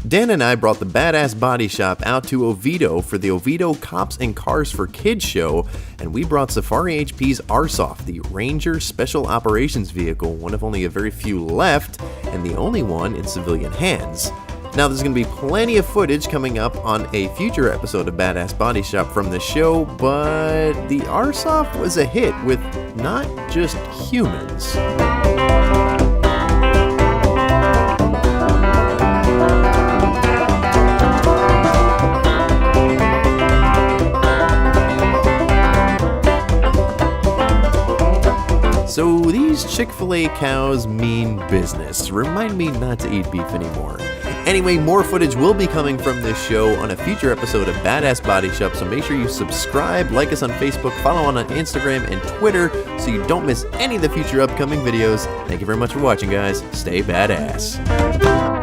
Dan and I brought the Badass Body Shop out to Oviedo for the Oviedo Cops and Cars for Kids show, and we brought Safari HP's RSOV, the Ranger Special Operations Vehicle, one of only a very few left, and the only one in civilian hands. Now, there's going to be plenty of footage coming up on a future episode of Badass Body Shop from the show, but the RSOV was a hit with not just humans. So these Chick-fil-A cows mean business. Remind me not to eat beef anymore. Anyway, more footage will be coming from this show on a future episode of Badass Body Shop, so make sure you subscribe, like us on Facebook, follow on Instagram and Twitter so you don't miss any of the future upcoming videos. Thank you very much for watching, guys. Stay badass.